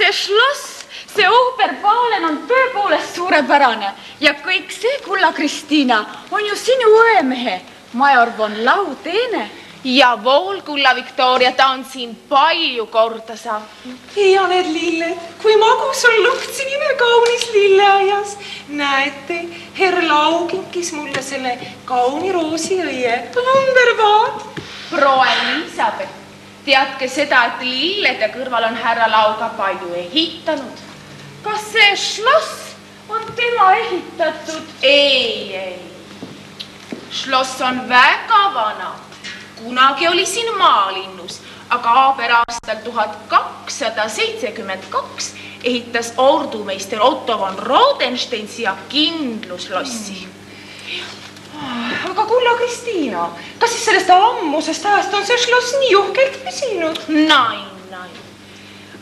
see šloss, see Oberpalen on tõepoolest suurepärane ja kõik see, kulla Kristiina, on ju sinu õemehe, major von Lauteene. Ja vool, kulla Victoria, ta on siin palju korda saanud. Ja need lilled, kui magus on luht siin ime kaunis lilleaias. Näete, herr Lau kinkis mulle selle kauni roosiõie. Wunderbaad. Proua Elisabeth, teadke seda, et lillede kõrval on härra Lau ka palju ehitanud. Kas see šloss on tema ehitatud? Ei. Šloss on väga vana. Kunagi oli siin maalinnus, aga aaber aastal 1272 ehitas ordumeister Otto von Rodenstein siia kindluslossi. Aga kulla Kristiina, kas siis sellest ammusest ajast on see šloss nii uhkelt püsinud? Nein.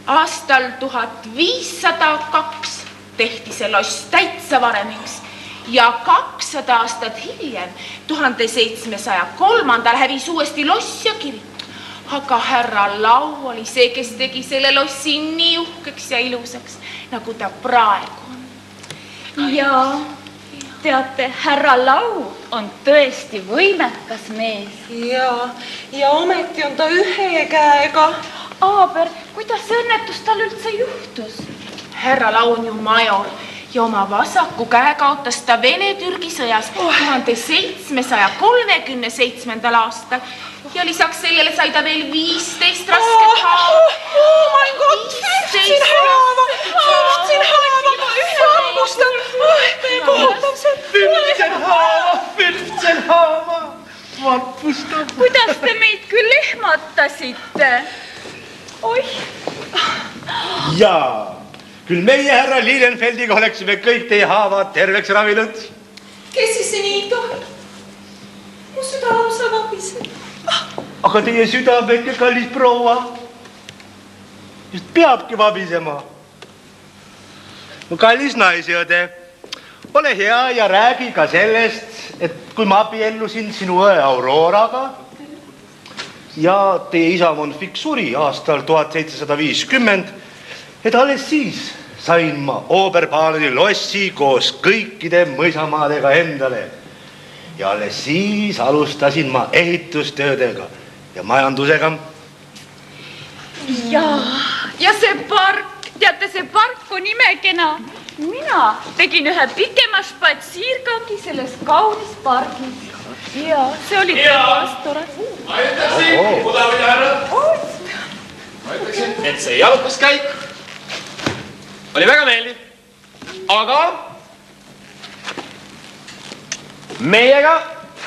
Aastal 1502 tehti see loss täitsa varemiks. Ja 200 aastat hiljem, 1703. hävis uuesti loss ja kirik. Aga härra Lau oli see, kes tegi selle lossi nii uhkeks ja ilusaks, nagu ta praegu on. Ja teate, härra Lau on tõesti võimekas mees. Ja ometi on ta ühe käega. Aaber, kuidas see õnnetus tal üldse juhtus? Härra Lau on ju major. Ja oma vasaku käe kaotas ta Vene-Türgi sõjas 1737. aastal ja lisaks sellele sai ta veel 15 rasket haava. Oh my God, 15 haava! Vabustan! Vapustan! Kuidas te meid küll ehmatasite? Oih! Jaa! Küll meie härra Lilienfeldiga oleksime kõik teie haavad terveks ravinud. Kes siis see nii tohib? Mu süda lausa vabiseb. Aga teie süda, väike kallis proua, just peabki vabisema. Mu kallis naisjõde, ole hea ja räägi ka sellest, et kui ma abiellusin sinu õe Auroraga ja teie isa von Fix suri aastal 1750, et alles siis sain ma Oberpaleni lossi koos kõikide mõisamaadega endale. Ja alles siis alustasin ma ehitustöödega ja majandusega. Ja see park, teate, see park on imekena. Mina tegin ühe pikema spatsiirgangi selles kaunis pargis. Ja see oli tõepoolest tore. Ma ütleksin, kudavid härrad. Ma ütleksin, et see jalutuskäik oli väga meeldiv, aga meiega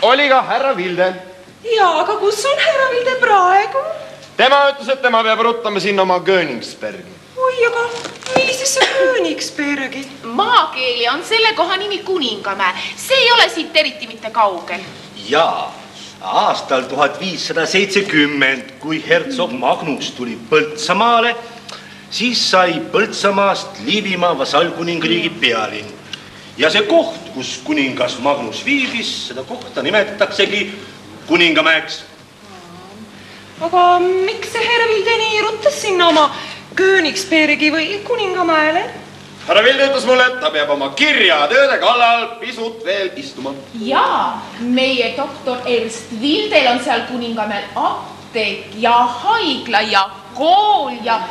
oli ka härra Vilde. Jaa, aga kus on härra Vilde praegu? Tema ütles, et tema peab ruttama sinna oma Königsbergi. Oi, aga millisesse Königsbergi? Maakeeli on selle koha nimi Kuningamäe. See ei ole siit eriti mitte kaugel. Jaa, aastal 1570, kui hertsog Magnus tuli Põltsamaale, siis sai Põltsamaast Liivimaa vasallkuningriigi pealinn. Ja see koht, kus kuningas Magnus viibis, seda kohta nimetataksegi Kuningamäeks. Aga miks see härra Vilde nii ruttas sinna oma Königsbergi või Kuningamäele? Härra Vilde ütles mulle, et ta peab oma kirjatööde kallal pisut veel istuma. Jaa, meie doktor Ernst Vildel on seal Kuningamäel apteek ja haigla ja kool ja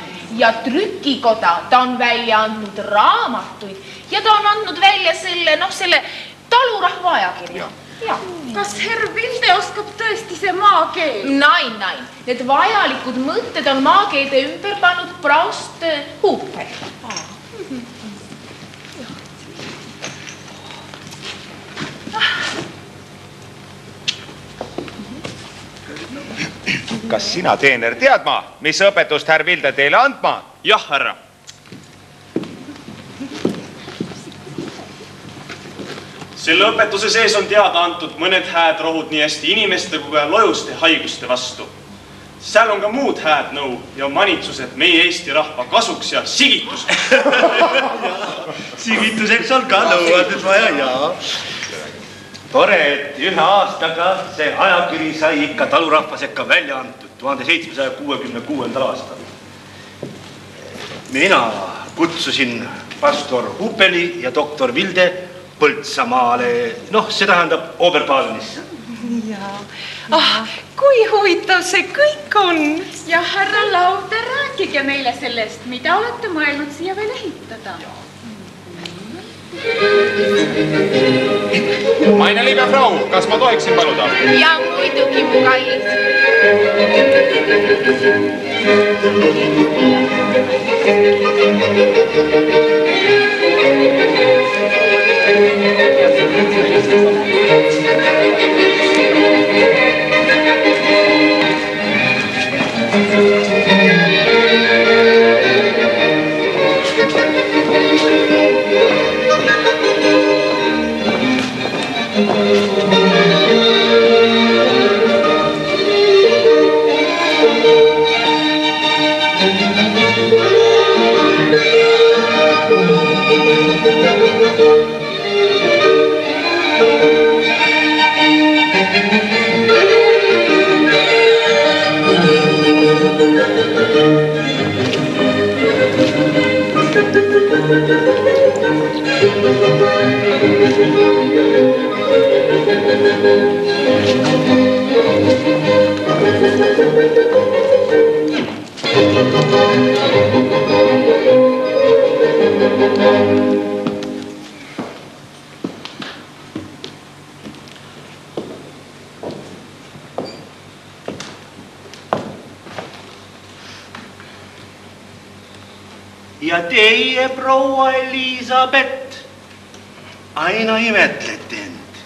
trükikoda. Ta on välja andnud raamatuid ja ta on andnud välja selle talurahva ajakirja. Kas herr Vilde oskab tõesti see maakeel? Nein. Need vajalikud mõtted on maakeede ümber pannud Braust Hooper. Kas sina, teener, tead ma, mis õpetust härr Vilde teile andma? Jah, härra. Selle õpetuse sees on teada antud mõned hääd rohud nii hästi inimeste kui ka lojuste haiguste vastu. Seal on ka muud hääd nõu ja manitsused meie Eesti rahva kasuks ja sigituseks. Sigituseks on ka nõuanded vaja, jaa. Tore, et ühe aastaga see ajakiri sai ikka talurahva sekka välja antud 1766. aastal. Mina kutsusin pastor Hupeli ja doktor Vilde Põltsamaale. Noh, see tähendab Oberbalnisse. Kui huvitav see kõik on. Ja härra Lauter, rääkige meile sellest, mida olete mõelnud siia veel ehitada. Meine liebe Frau, kas ma tohiksin paluda? Ja muidugi, mu kallis. Ja teie, proua Elisabeth, aina imetlete end.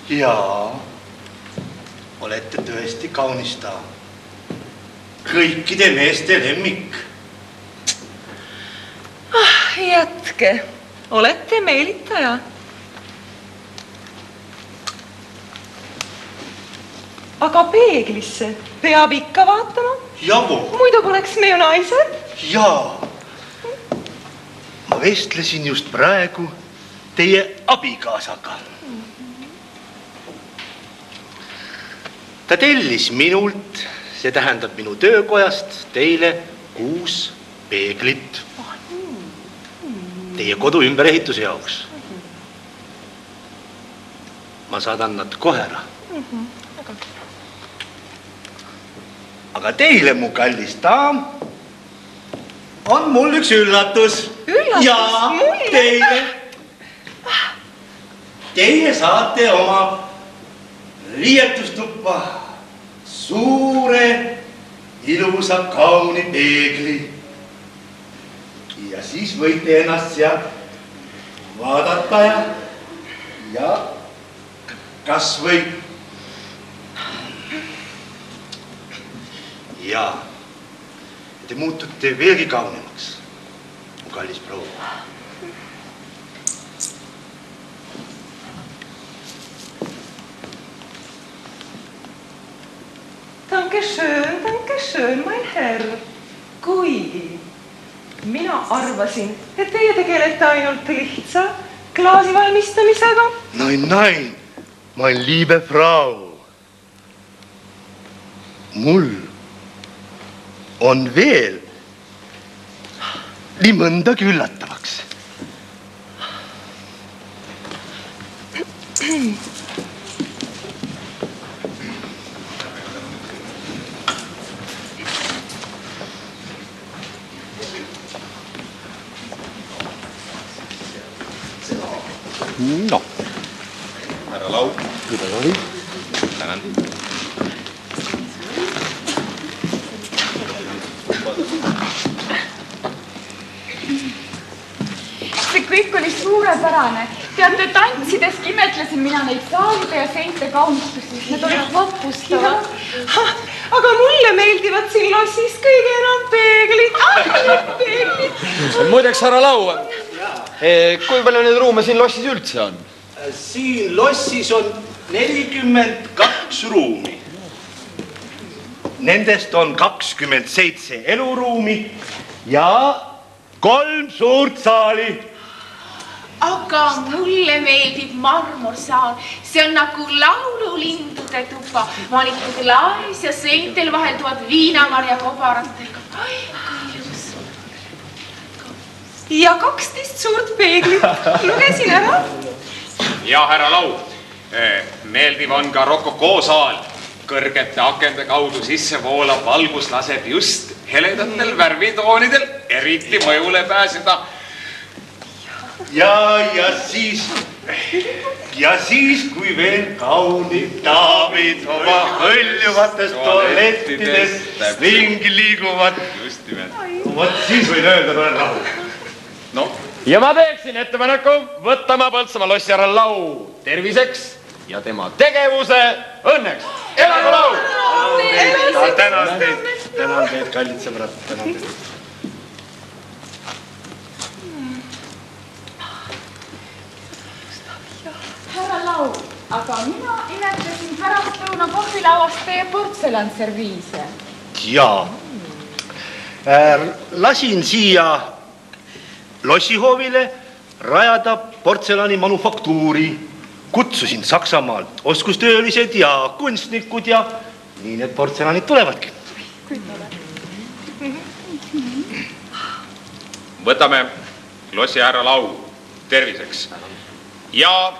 Jaa, olete tõesti kaunista. Kõikide meeste lemmik. Jätke, olete meelitaja. Aga peeglisse peab ikka vaatama. Javo. Muidu poleks me ju naised. Jaa. Ma vestlesin just praegu teie abikaasaga. Ta tellis minult, see tähendab minu töökojast, teile 6 peeglit. Teie kodu ümberehituse jaoks. Ma saadan nad kohe ära. Aga teile, mu kallis daam, on mul üks üllatus. Üllatus? Jaa, Mulle? teile. Teie saate oma riietustuppa suure, ilusa, kauni peegli. Ja siis võite ennast sealt vaadata ja kas või. Ja te muutute veelgi kaunemaks, mu kallis proua. Danke schön, mein Herr. Kuigi mina arvasin, et teie tegelete ainult lihtsa klaasi valmistamisega. Nein, mein liebe Frau. Mul on veel nii mõndagi üllatavaks. No. Härra Lau. Kuidas oli? Tänan. See kõik oli suurepärane. Teate, tantsideski imetlesin mina neid saalide ja seinte kaunistusi. Need olid vapustavad. Aga mulle meeldivad siin lossis kõige enam peeglid. Peeglid. Muideks, härra Lau, kui palju neid ruume siin lossis üldse on? Siin lossis on 42 ruumi. Nendest on 27 eluruumi ja 3 suurt saali. aga mulle meeldib marmorsaal. See on nagu laululindude tuba, valitud laes ja seintel vahelduvad viinamarja kobaratega. Ai, kui ilus. Ja 12 suurt peeglit. Lugesin ära. Ja härra Lau, meeldiv on ka rokokoosaal. Kõrgete akende kaudu sisse voolav valgus laseb just heledatel värvitoonidel eriti mõjule pääseda. Ja siis, kui veel kaunid daamid oma hõljuvatest tualettidest ringi liiguvad. Just nimelt. Vot siis võin öelda, et olen rahul. No. Ja ma teeksin ettepaneku võtta ma Põltsamaa lossi härra Lau terviseks ja tema tegevuse õnneks. Elagu Lau! Tänan teid, kallid sõbrad, tänan teid. Härra Lau, aga mina imetasin pärastlõuna kohvilauast teie portselanserviise. Jaa. Lasin siia lossihoovile rajada portselani manufaktuuri. Kutsusin Saksamaalt oskustöölised ja kunstnikud ja nii need portselanid tulevadki. Võtame lossi härra Lau terviseks ja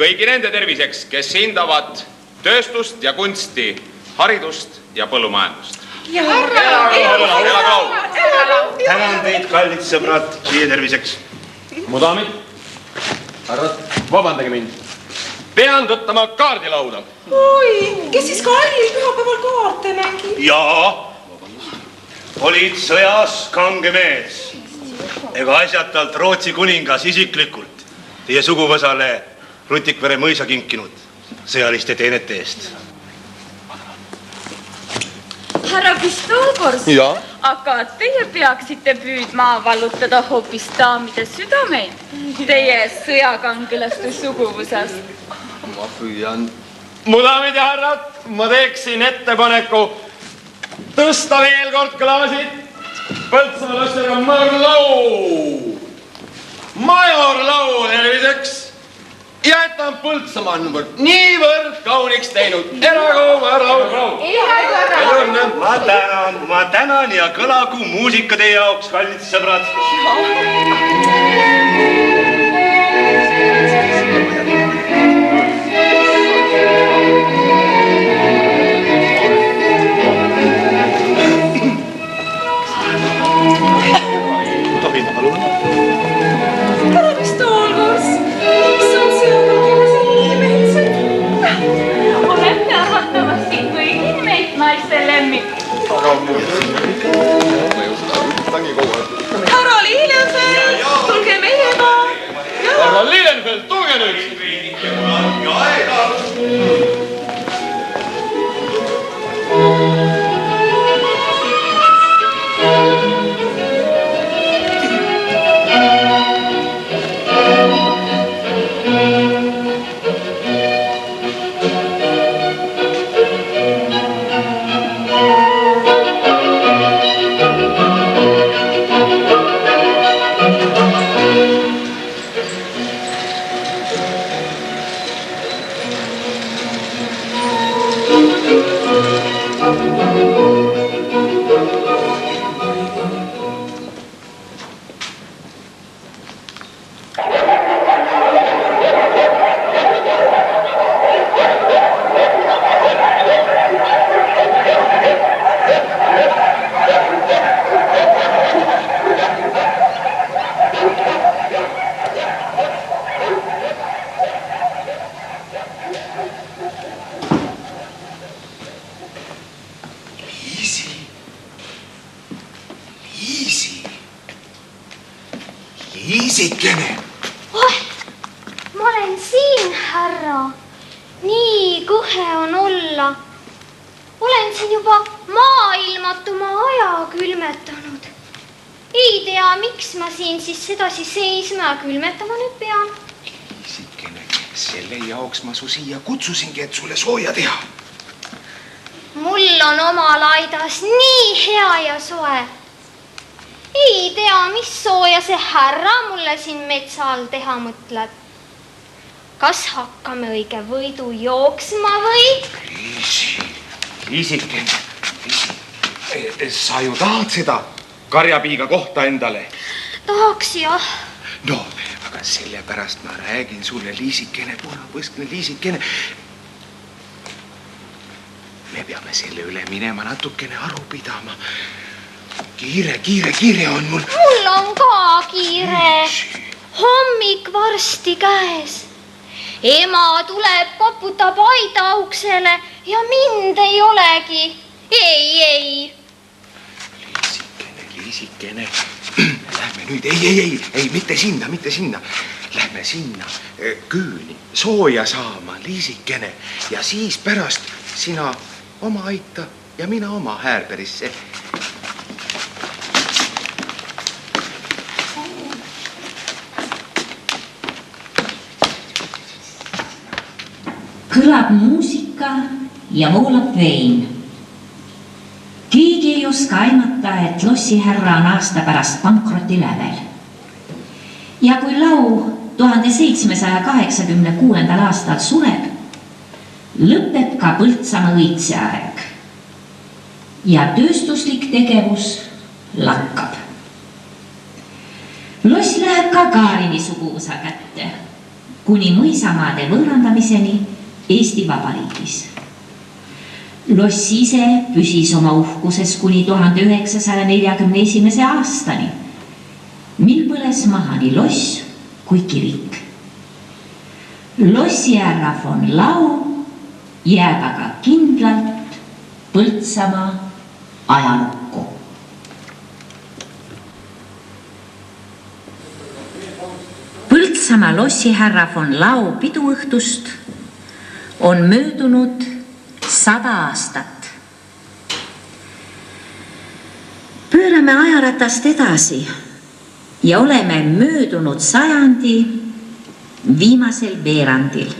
kõigi nende terviseks, kes hindavad tööstust ja kunsti, haridust ja põllumajandust. Elagu Lau! Tänan teid, kallid sõbrad, teie terviseks. Mu daamid, härrad, vabandage mind. Pean võttama kaardilauda. Oi, kes siis kallil pühapäeval kaarte mängib? Jaa, olid sõjas kange mees. Ega asjatalt Rootsi kuningas isiklikult teie suguvõsale Rutikvere mõisa kinkinud sõjaliste teenete eest. Härra Pistolgors, aga teie peaksite püüdma vallutada hoopis daamide südameid teie sõjakangelaste suguvusest. Ma püüan. Mu daamid ja härrad, ma teeksin ettepaneku tõsta veel kord klaasid Põltsamaa lossi härra Major Lau terviseks. Ja et on Põltsamaa niivõrd kauniks teinud. Elagu härra Lau! Ma tänan ja kõlagu muusika teie jaoks, kallid sõbrad. Tohin, palun. Härra Pistolgors, miks on sõjakanglased nii mehetsed? Olete arvatavasti kõigi meid naiste lemmik. Härra Lilienfeld, tulge meiega. Härra Lilienfeld, tulge nüüd! Liisikene. Ma olen siin, härra. Nii kõhe on olla. Olen siin juba maailmatuma aja külmetanud. Ei tea, miks ma siin siis sedasi seisma külmetama nüüd pean. Liisikene, selle jaoks ma su siia kutsusingi, et sulle sooja teha. Mul on omal aidas nii hea ja soe. Ei tea, mis sooja see härra mulle siin metsa all teha mõtleb. Kas hakkame õige võidu jooksma või? Liisike, sa ju tahad seda karjapiiga kohta endale? Tahaks jah. No, aga sellepärast ma räägin sulle, Liisikene, punapõskne Liisikene. Me peame selle üle minema natukene aru pidama. Kiire on mul. Mul on ka kiire. Hommik varsti käes. Ema tuleb, koputab aida uksele ja mind ei olegi. Ei. Liisikene. Lähme nüüd, ei, mitte sinna. Lähme sinna küüni sooja saama, Liisikene. Ja siis pärast sina oma aita ja mina oma häärberisse. Kõlab muusika ja voolab vein. Keegi ei oska aimata, et lossihärra on aasta pärast pankroti lävel. Ja kui lau 1786. aastal sureb, lõpeb ka Põltsamaa õitseaeg ja tööstuslik tegevus lakkab. Loss läheb ka Kaarini suguvõsa kätte, kuni mõisamaade võõrandamiseni Eesti Vabariigis. Loss ise püsis oma uhkuses kuni 1941. aastani, mil põles maha nii loss kui kirik. Lossihärra von Lau jääb aga kindlalt Põltsamaa ajalukku. Põltsamaa lossihärra von Lau piduõhtust on möödunud 100 aastat. Pöörame ajaratast edasi ja oleme möödunud sajandi viimasel veerandil.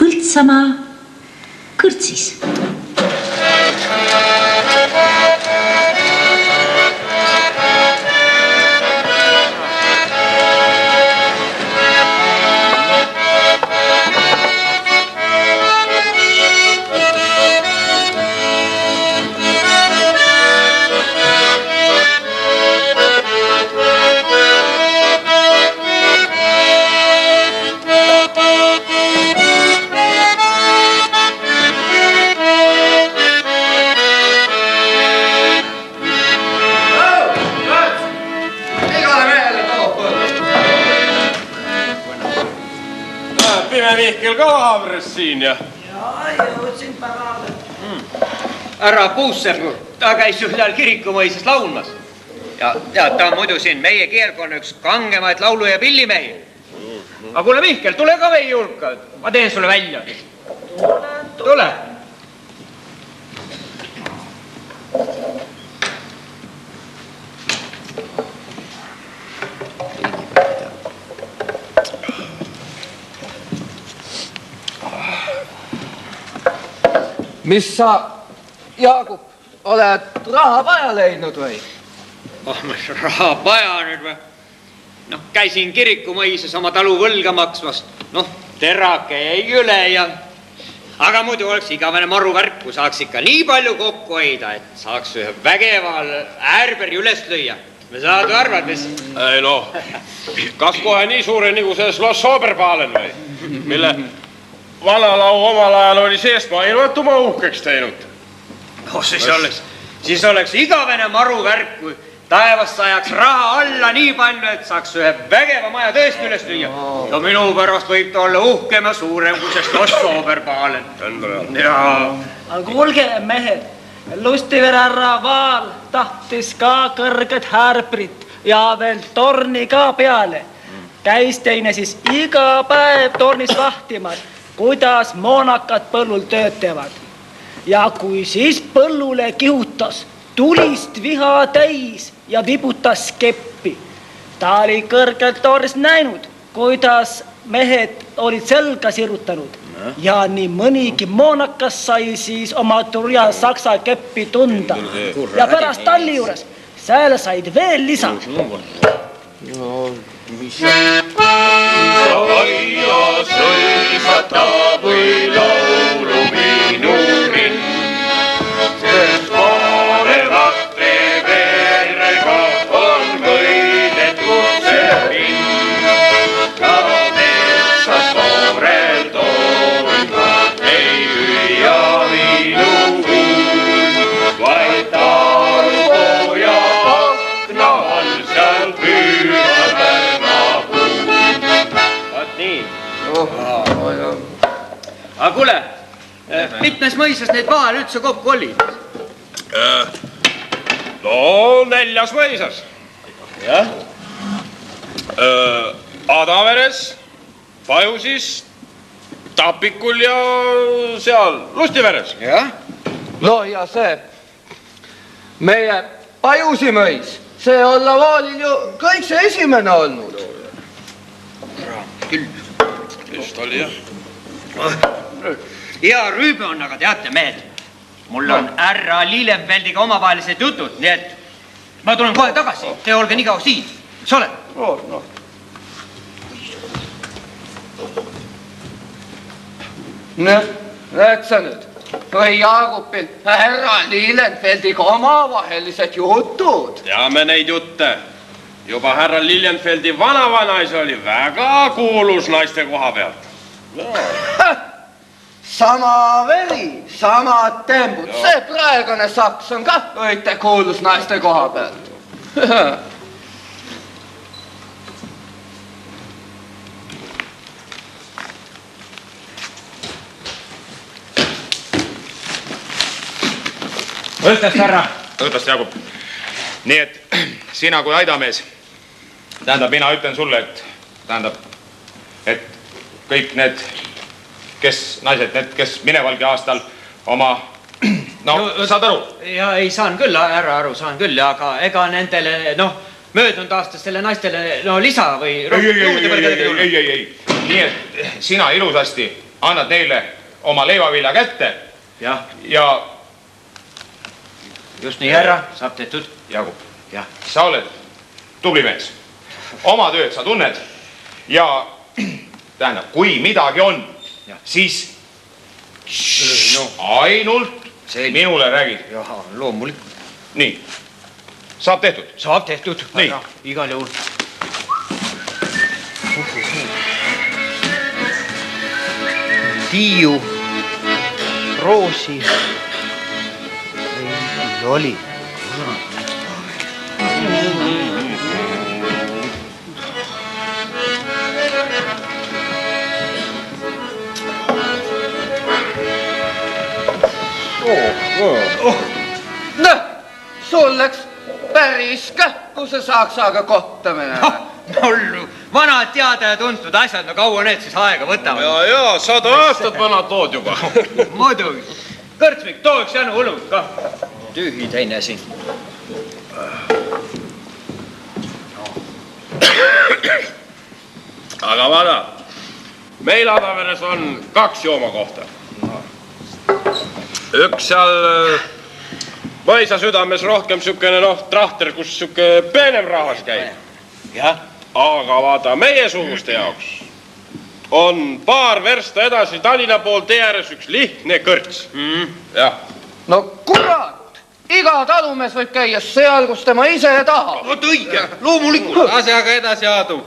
Põltsamaa kõrtsis. Mihkel ka haavres siin ja... jõudsin pärale. Härra Puusser, ta käis ühel kirikumõises laulmas. Ja ta on muidu siin meie keelkonna üks kangemaid laulu- ja pillimehi. Aga kuule Mihkel, tule ka meie hulka. Ma teen sulle välja. Tule. Mis sa, Jaagup, oled raha vaja leidnud või? Mis raha vaja nüüd või? Noh, käisin kirikumõises oma talu võlga maksvast. Noh, terake jäi üle ja... Aga muidu oleks igavene maruvärk, kui saaks ikka nii palju kokku hoida, et saaks ühe vägeval äärberi üles lüüa. Me saadu arvad, mis... Ei noh, kas kohe nii suure nagu see Schloss Oberpalen või? Mille... Vanalau omal ajal oli seest maailmatuma uhkeks teinud. No siis oleks igavene maruvärk, kui taevast sajaks raha alla nii palju, et saaks ühe vägeva maja tõesti üles lüüa. Ja minu pärast võib ta olla uhkem ja suurem kui see Schloss Oberpalen. Aga kuulge mehed, Lustivere Vaal tahtis ka kõrget härbrit ja veel torni ka peale. Käis teine siis iga päev tornis vahtimas, kuidas moonakad põllul tööd teevad. Ja kui siis põllule kihutas, tulist viha täis ja vibutas keppi. Ta oli kõrgelt tornis näinud, kuidas mehed olid selga sirutanud. Ja nii mõnigi moonakas sai siis oma turja saksa keppi tunda. Ja pärast talli juures seal said veel lisa. No, mis see? Aia sõisata või laulu minu rinn, sest valevate verega on võidetud see linn. Ka metsas noorel toimub ei hüüa minu huud, vaid talupoja akna all seal püüab pärna puud. Vaat nii. Aga kuule, mitmes mõisas neid vahel üldse kokku oli? No 4 mõisas. Jah. Adaveres, Pajusis, Tapikul ja seal Lustiveres. Jah. No ja see meie Pajusi mõis, see on lavaalil ju kõik see esimene olnud. Küll. Just oli jah. Hea rüübe on, aga teate mehed, mul on härra Lillenfeldiga omavahelised jutud, nii et ma tulen kohe tagasi, te olge nii kaua siin, mis oled? No. Näed sa nüüd, või Jaagupil härra Lillenfeldiga omavahelised jutud. Teame neid jutte. Juba härra Lillenfeldi vanavanaisa oli väga kuulus naiste koha pealt. No. Sama veri, samad tembud, see praegune saks on ka õite kuulus naiste koha pealt. Õhtust, härra. Õhtust, Jaagup. Nii et sina kui aidamees, tähendab, mina ütlen sulle, et kõik need, naised, kes minevalgi aastal oma, saad aru? Ja ei saan küll, härra aru, saan küll, aga ega nendele, möödunud aastast selle naistele, lisa või ei. Nii et sina ilusasti annad neile oma leivavilja kätte ja just nii, härra, saab tehtud. Jaagup, sa oled tubli mees. Oma tööd sa tunned ja tähendab, kui midagi on, siis ainult minule räägid. Jaha, loomulikult. Nii, saab tehtud? Saab tehtud, nii. Igal juhul. Tiiu, Roosi, oli. Sul läks päris kähku see saksaga kohtamine. Mullu, vanad teada ja tuntud asjad, kaua need siis aega võtavad? Ja, 100 aastat vanad lood juba. Muidugi. Kõrtsmik, too üks jänu õlut ka. Tühi teine siin. Aga vaada, meil Adaveres on 2 joomakohta. Üks seal mõisa südames rohkem sükene trahter, kus süke peenem rahvas käib. Aga vaada, meie suguste jaoks on paar versta edasi Tallinna pool tee ääres üks lihtne kõrts. No kurat, iga talumees võib käia seal, kus tema ise tahab. Vot õige, loomulikult, asjaga edasi aadu.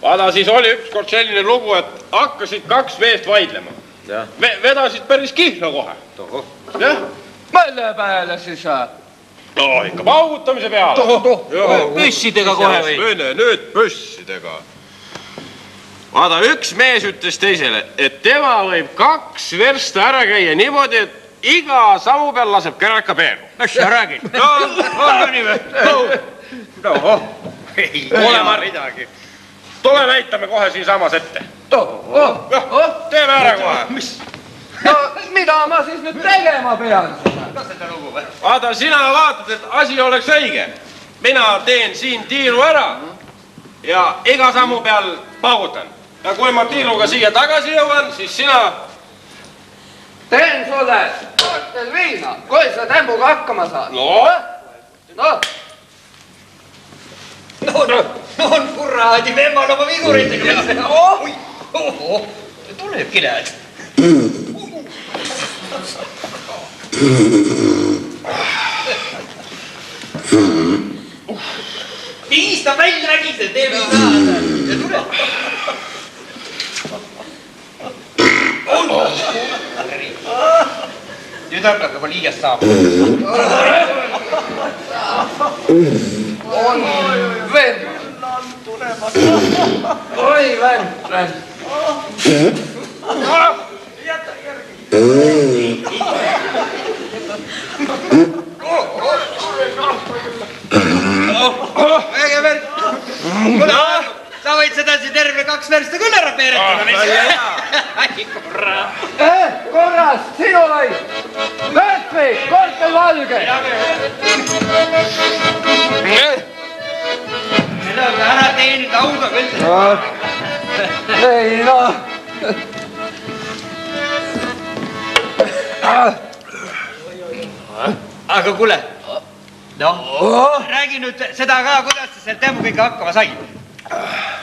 Vaada, siis oli ükskord selline lugu, et hakkasid 2 meest vaidlema. Vedasid päris kihla kohe. Mille peale siis? No ikka paugutamise peale. Püssidega kohe või? Nüüd püssidega. Vaada, üks mees ütles teisele, et tema võib 2 versta ära käia niimoodi, et iga sammu peal laseb käraka peeru. Mis sa räägid? On ka nii või? Ole midagi. Tule näitame kohe siin samas ette. Teeme ära kohe. No mida ma siis nüüd tegema pean? Vaata, sina vaatad, et asi oleks õige. Mina teen siin tiiru ära ja iga sammu peal paugutan. Ja kui ma tiiruga siia tagasi jõuan, siis sina... Teen sulle kortel viina, kui sa tämbuga hakkama saad. No, No on kurraadi vemmal oma viguritega. Tulebki näed. Viista välja vägised, teeme saada. Ja tule. Nüüd hakkab juba liiast saama. On vend. Oi vend. Jäta järgi. Väge vend. Sa võid sedasi terve 2 versta küll ära peeretada. Ai korra. Korras, sinu lai. Märkvik, kortel valge. Meil on ära teenid auga küll. Ei no. Aga kuule. Räägi nüüd seda ka, kuidas sa selle tämmuga hakkama sai.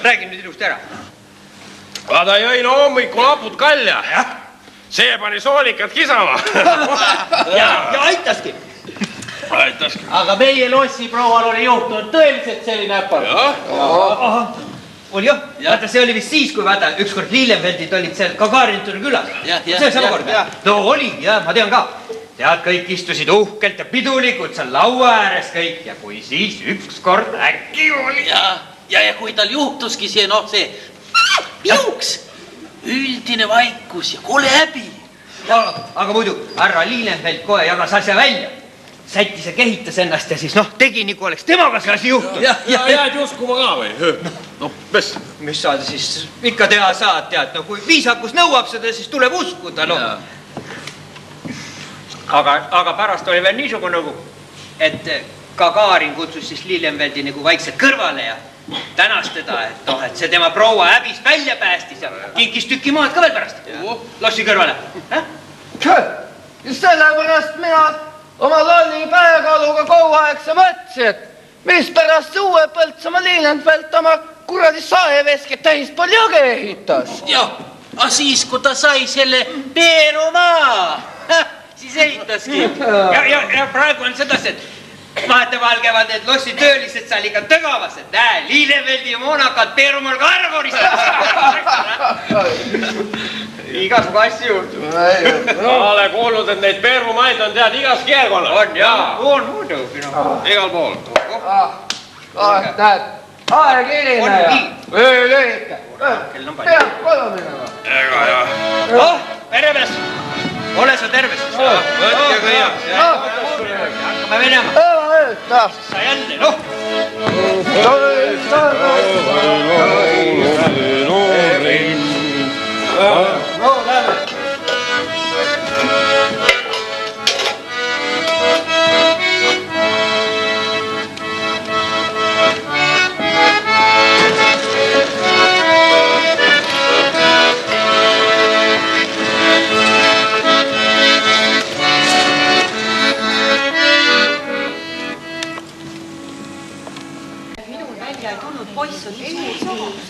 Räägi nüüd ilusti ära. Ta jõin hommikul hapud kalja. See pani soolikad kisama. Ja aitaski. Aga meie lossi proual oli juhtunud tõeliselt selline äppar. Oli jah, vaata see oli vist siis, kui vaata ükskord Lillefeldid olid seal Gagarintuni külas. See sama kord. No oli, jah, ma tean ka. Tead, kõik istusid uhkelt ja pidulikult seal laua ääres kõik ja kui siis ükskord äkki oli. Ja kui tal juhtuski see, see piuks, üldine vaikus ja kole häbi. Aga muidu, härra Lillefeldt kohe jagas asja välja. Sättis ja kehitas ennast ja siis tegi nii, kui oleks temaga see asi juhtunud. Ja jääd uskuma ka või? Mis sa siis ikka teha saad, tead, kui viisakus nõuab seda, siis tuleb uskuda, Aga pärast oli veel niisugune nagu, et Gagarin kutsus siis Lillefeldi nagu vaikselt kõrvale ja tänas teda, et see tema proua häbist välja päästis ja kinkis tüki maad ka veel pärast. Lossi kõrvale. Just sellepärast mina oma lolli päekaluga kogu aeg sa mõtlesin, et mis pärast uue Põltsamaa Lillefeldt oma kuradi saevesket täispool jõge ehitas. Aga siis, kui ta sai selle Peerumaa, siis ehitaski. Ja praegu on sedasi, et vahetevahel käivad need lossi töölised seal ikka tõgavas, et Lillefeldi ja moonakad Peerumaal ka ära koristada. Igasugu asju juhtub. Ma olen kuulnud, et neid Peerumaid on tead igas keelkonnas. On jaa, on muidugi. Igal pool. Näed, aeg hiline ja öö lühike. Peab koju minema. Ega jah. Peremees, ole sa terves. Võtke kõiaks. Hakkame minema. Sa jälle, lähme.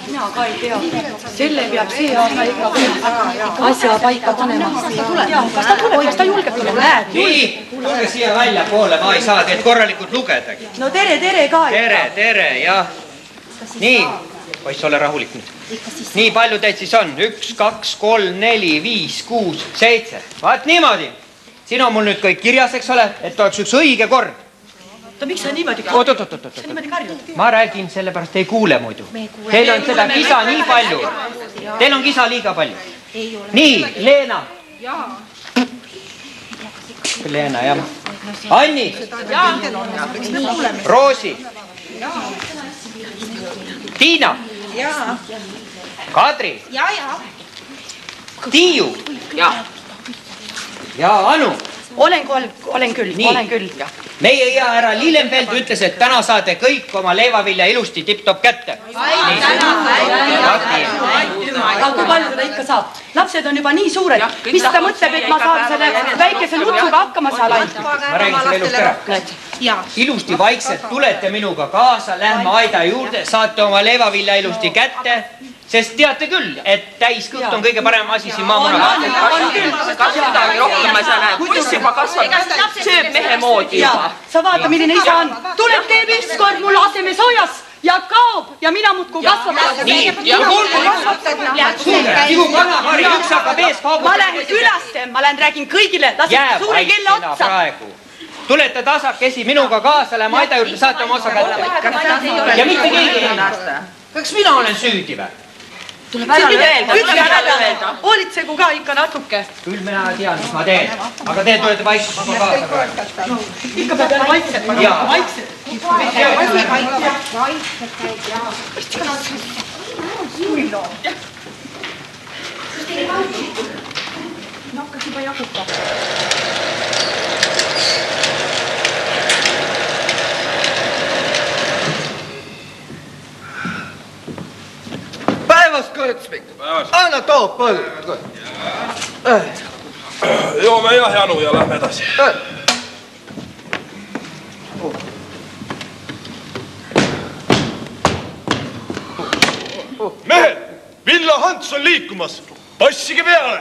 Mina ka ei tea. Selle peab see aasta ikka asja paika panema. Kas ta julgeb tulla? Näed. Nii, tulge siia välja poole, ma ei saa teid korralikult lugedagi. No tere ka. Tere, jah. Nii, poiss, ole rahulik nüüd. Nii palju teid siis on? 1, 2, 3, 4, 5, 6, 7. Vaat niimoodi. Siin on mul nüüd kõik kirjas, eks ole, et oleks üks õige kord. Miks sa niimoodi karjud? Ma räägin, sellepärast ei kuule muidu. Teil on seda kisa nii palju. Teil on kisa liiga palju. Nii, Leena. Leena, jah. Anni. Roosi. Tiina. Kadri. Tiiu. Ja Anu. Olen küll. Meie hea härra Lillefeldt ütles, et täna saate kõik oma leivavilja ilusti tipp-topp kätte. Aga kui palju seda ikka saab? Lapsed on juba nii suured. Mis ta mõtleb, et ma saan selle väikese nutsuga hakkama seal ainult? Ma räägin selle elust ära. ilusti vaikselt tulete minuga kaasa, lähme aida juurde, saate oma leivavilja ilusti kätte, sest teate küll, et täiskõht on kõige parem asi siin maamuna. On küll, kas midagi rohkem ma ei saa näha. Poiss juba kasvab, sööb mehe moodi juba. Sa vaata, milline isa on. Tuleb teeb ükskord mul aseme soojas ja kaob ja mina muudku kasvab. Nii, ja Tigu kanakari, üks hakkab ees kaubab. Ma lähen külaste, ma lähen räägin kõigile, lasen suure kella otsa. Tulete tasakesi minuga kaasa, lähme aida juurde, saate oma osa kätte. Ja mitte keegi. Kas mina olen süüdi või? Tuleb ära öelda. Hoolitsegu ka ikka natuke. Küll mina tean, mis ma teen. Aga te tulete vaikselt ma kaasa praegu. Ikka peab jälle vaikselt. Vaikselt. Hakkas juba jaguta. Päevast, Kõrtsvik! Anna too põld! Joome jah, Janu, ja lähme edasi. Mehed, Villa Hans on liikumas. Passige peale.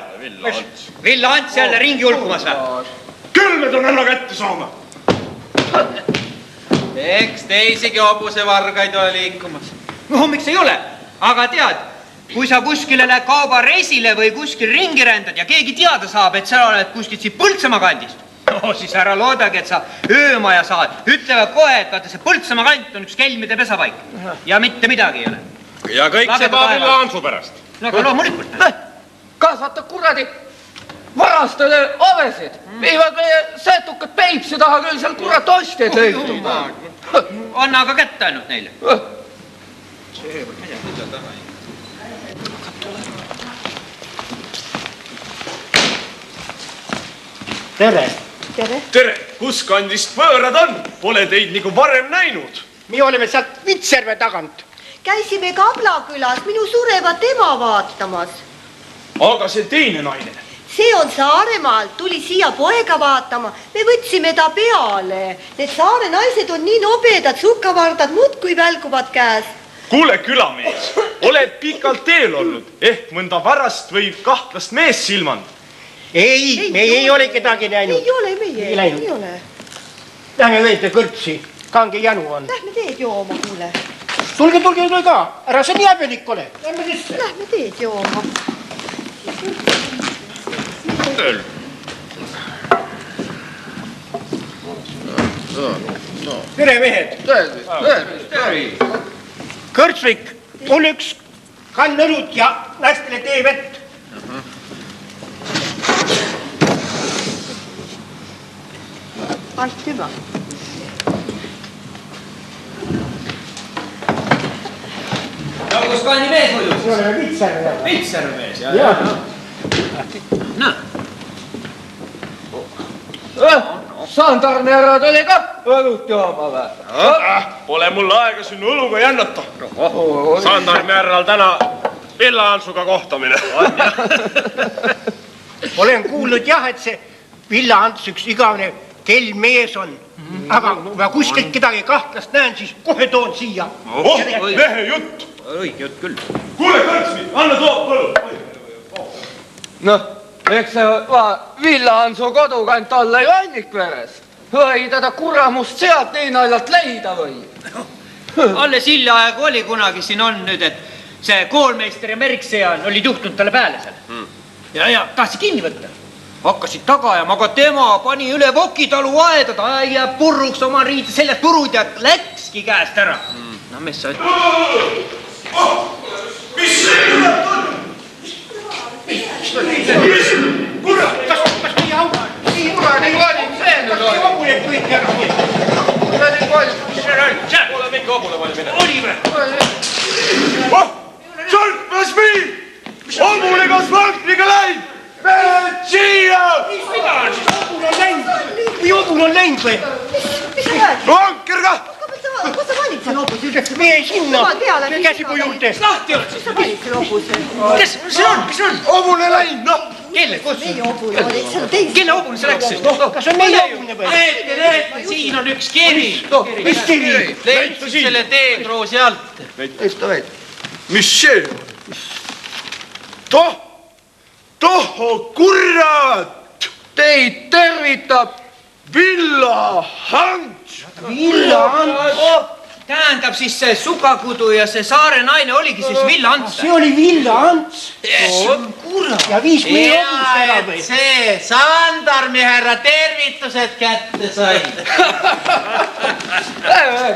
Villa Hans jälle ringi ulkumas või? Küll me tuleme anna kätte saama. Eks teisigi hobusevargaid ole liikumas. No, miks ei ole? Aga tead, kui sa kuskile lähed kaubareisile või kuskil ringi rändad ja keegi teada saab, et sa oled kuskilt siit Põltsamaa kandist, no siis ära loodagi, et sa öömaja saad. Ütlevad kohe, et vaata see Põltsamaa kant on üks kelmide pesapaik. Ja mitte midagi ei ole. Ja kõik see Villa Hansu pärast. No aga loomulikult. Kasvata kuradi varastada avesid. Viivad meie sätukad Peipsi taha küll seal kurat ostjaid lõigtuda. Anna aga kätte ainult neile. Tere! Tere! Kus kandist võõrad on? Pole teid nagu varem näinud. Me oleme sealt Vitsjärve tagant. Käisime Kablakülas minu surevat ema vaatamas. Aga see teine naine? See on Saaremaalt, tuli siia poega vaatama. Me võtsime ta peale. Need saare naised on nii nobedad, sukkavardad muudkui välguvad käes. Kuule, külamees, oled pikalt teel olnud, ehk mõnda varast või kahtlast mees silmanud? Ei, me ei ole kedagi näinud. Ei ole meie, ei ole. Lähme veete kõrtsi, kange janu on. Lähme teed jooma, kuule. Tulge ka, ära see nii häbelik ole. Lähme teed jooma. Tere, mehed! Tere! Kõrtsvik, mul üks kann õlut ja lastele tee vett. Alt hyvä. No, kus kandi mees muidu? Me oleme Vitsjärve. Vitsjärve mees, jah. No. Sandarne ära tuli ka õlut jooma või? Pole mul aega sinna õluga jännata. Sandarmi härral täna Villa Hansuga kohtamine. Olen kuulnud jah, et see Villa Hans üks igavene kell mees on. Aga kui ma kuskilt kedagi kahtlast näen, siis kohe toon siia. Mehe jutt. Õige jutt küll. Kuule, Kõrtsmi, anna too põlu. Noh, eks see Villa Hansu kodukant olla ju Annikveres. Või teda kuramust sealt nii naljalt leida või? Alles hiljaaegu oli kunagi siin on nüüd, et see koolmeister ja Meriksean olid juhtunud talle pääle seal. Ja tahtsid kinni võtta. Hakkasid taga ajama, aga tema pani üle Vokitalu aeda, ta jääb purruks oma riid seljast purud ja läkski käest ära. No mis sa ütled? Mis see kurat on? Kurat, kas meie auga? Kuradi valim see nüüd oli. Hobuneid kõik ära. Kuradi valim. Pole mingi hobune vali mine. Oli või? Sõltmas mind! Hobune kas vankriga läinud! Siia! Mida on siis? Hobun on läinud või? Mis sa räägid? Vanker kah! kus sa panid selle hobuse üldse? Meie sinna, käsipuu juurde. Lahti oled. Kus sa panid selle hobuse? Kes see on? Hobune läinud, noh. Kelle, kus? Meie hobune, see on teist. Kelle hobune see läks? Kas on meie hobune või? Näete, siin on üks kiri. Mis kiri? Leidsin selle teekroosi alt. Tõsta veel. Mis see on? Toh, kurat! Teid tervitab Villa Hans! Villa Hans! Tähendab siis see sukakudu ja see saare naine oligi siis Villa Hans. See oli Villa Hans. Kurat. Ja viis meie hobust ära või? See Sandarmi härra tervitused kätte sai.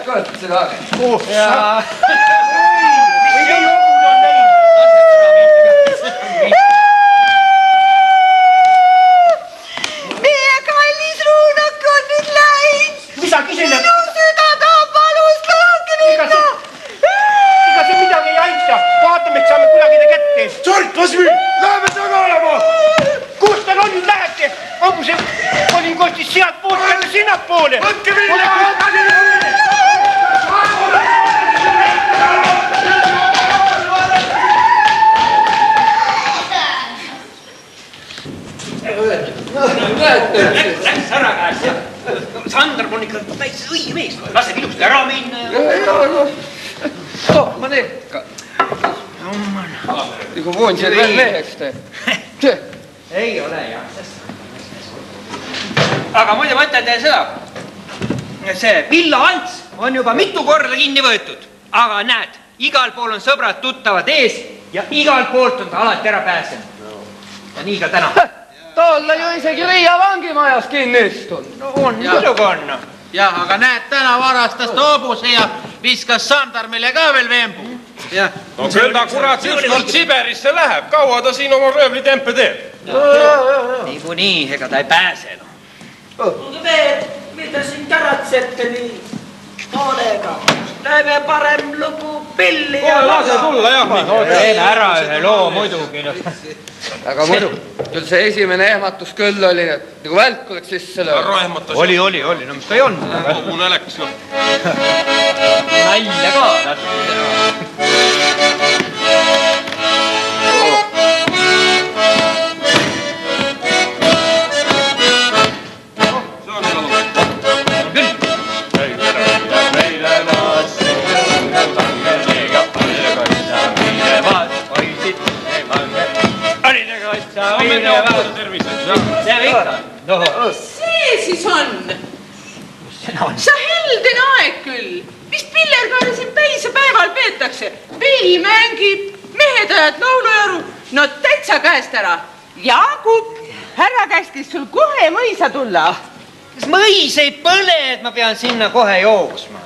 Kurat, seda aega. Meie kallis Ruunak on nüüd läinud. Mida kisele? Minu süda tahab valust lahti minna. Ega see midagi ei aita. Vaatame, et saame kuidagi ta kätte. Sort, las mind! Läheme taga olema! Kus te nüüd lähete? Hobuse kolin kostis sealt poolt jälle sinnapoole. Võtke Villa! Läks ära käest. Sandar on ikka täitsa õige mees. Laseb ilusti ära minna. Ma nekka. Nagu voon seal veel meheks te. Ei ole jah. Aga muide ma ütlen teile seda. See Villa Hans on juba mitu korda kinni võetud. Aga näed, igal pool on sõbrad tuttavad ees ja igal poolt on ta alati ära pääsenud. Ja nii ka täna. Ta olla ju isegi Riia vangimajas kinni istunud. No on, muidugi on. Jah, aga näed, täna varastas ta hobuse ja viskas Sandarmile ka veel vembu. No küll ta kurat ükskord Siberisse läheb. Kaua ta siin oma röövlitempe teeb? Niikuinii, ega ta ei pääse. Kuulge veel, mida siin käratsete nii hoolega? Teeme parem lugu pilli ja lase tulla, jah. Teeme ära ühe loo muidugi. Aga muidu, küll see esimene ehmatus küll oli, nagu välk oleks sisse löönud. Oli, no mis ta ei olnud. Hobune läks, noh. Nalja ka. See siis on. Sa helden aeg küll. Mis pillerkaari siin päisepäeval peetakse? Veli mängib, mehed ajad laulujaru. No täitsa käest ära. Jaagup, härra käskis sul kohe mõisa tulla. Kas mõis ei põle, et ma pean sinna kohe jooksma?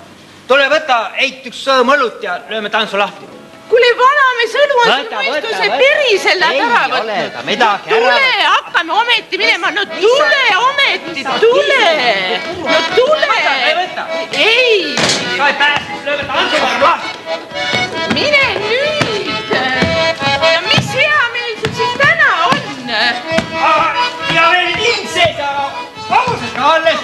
Tule võta, eit üks sõõm õlut ja lööme tantsu lahti. Kuule, vanamees õlu on sul mõistuse perisel läheb ära võtnud. Tule, hakkame ometi minema. No tule ometi, tule. No tule. Ei. Sa ei pääse, lööme tantsu lahti. Mine nüüd. Ja mis hea meil sul siis täna on? Ja veel lind sees, aga vabusest ka alles.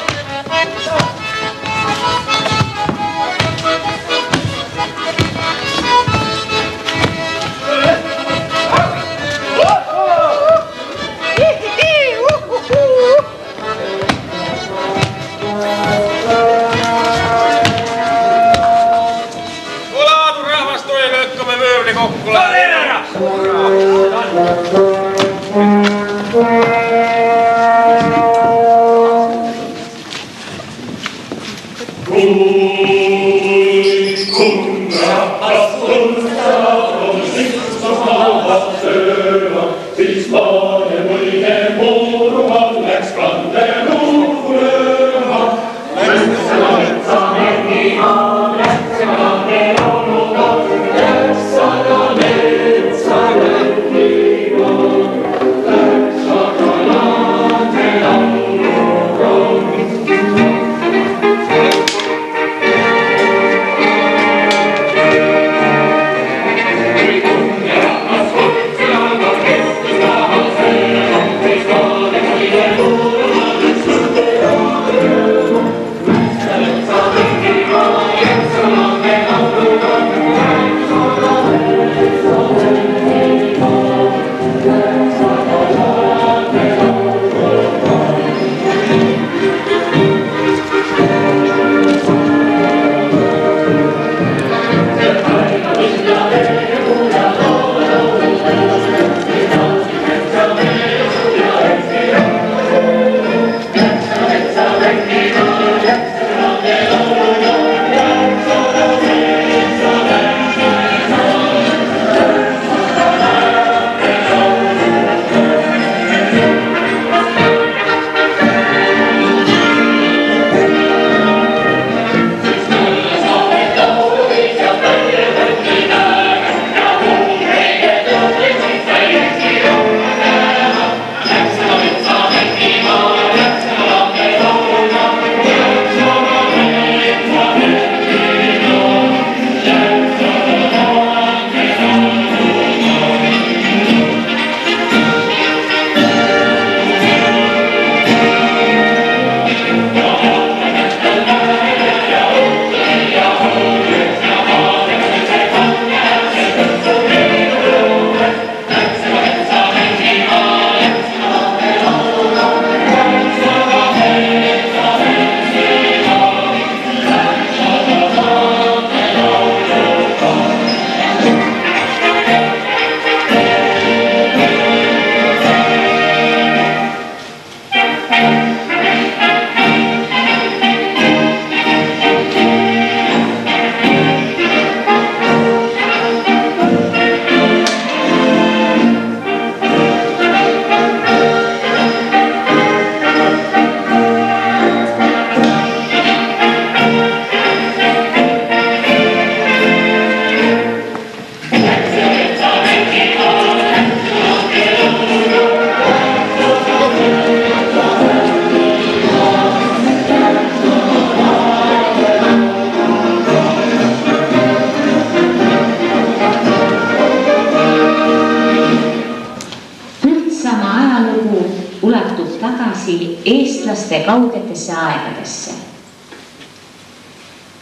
põlvlaste kaugetesse aegadesse.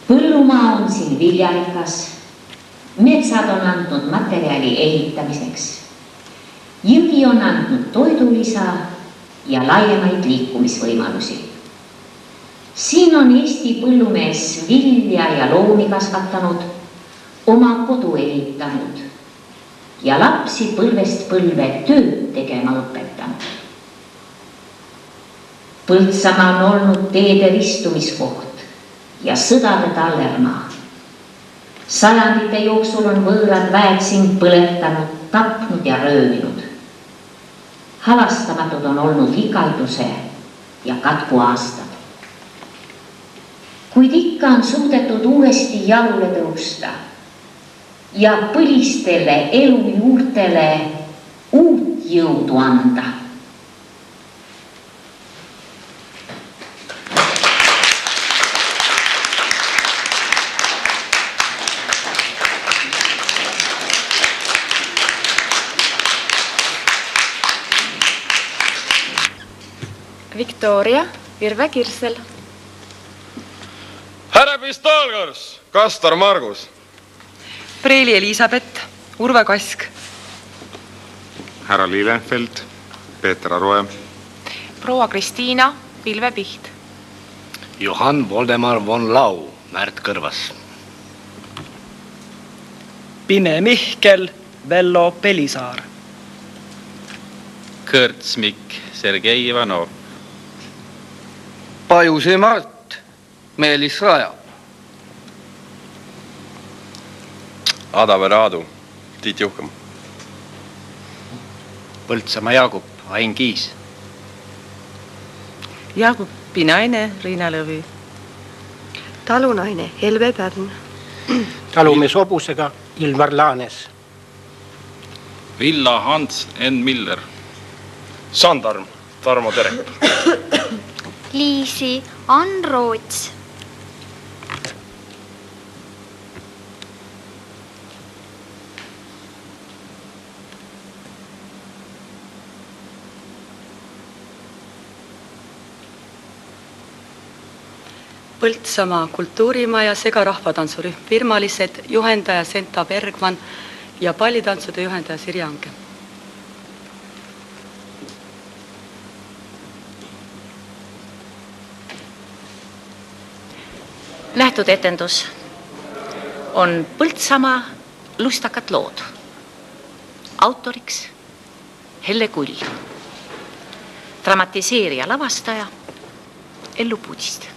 Põllumaa on siin viljarikas, metsad on andnud materjali ehitamiseks, jõgi on andnud toidulisa ja laiemaid liikumisvõimalusi. Siin on Eesti põllumees vilja ja loomi kasvatanud, oma kodu ehitanud ja lapsi põlvest põlve tööd tegema õpetanud. Põltsamaa on olnud teede ristumiskoht ja sõdade tallermaa. Sajandite jooksul on võõrad väed siin põletanud, tapnud ja röövinud. Halastamatud on olnud ikalduse ja katku aastad. Kuid ikka on suudetud uuesti jalule tõusta ja põlistele elu juurtele uut jõudu anda. Viktoria Virve Kirsel. Härra Pistolgors, Kastor Margus. Preili Elisabeth, Urve Kask. Härra Lillenfeld, Peeter Aroe. Proua Kristiina, Pilve Piht. Johan Voldemar von Lau, Märt Kõrvas. Pime Mihkel, Vello Pelisaar. Kõrtsmik, Sergei Ivanov. Pajuse Mart, Meelis Raja. Adaver Aadu, Tiit Juhkam. Põltsamaa Jaagup, Ain Kiis. Jaagupi naine, Riina Lõvi. Talunaine, Helve Pärn. Talumees hobusega, Ilmar Laanes. Villa Hans N. Miller. Sandarm, Tarmo Terek. Liisi, Ann Roots. Põltsamaa kultuurimaja segarahvatantsurühm firmalised, juhendaja Senta Bergman ja pallitantsude juhendaja Sirje Ange. Nähtud etendus on Põltsamaa lustakad lood. Autoriks Helle Kull. Dramatiseerija lavastaja Ellu Pudist.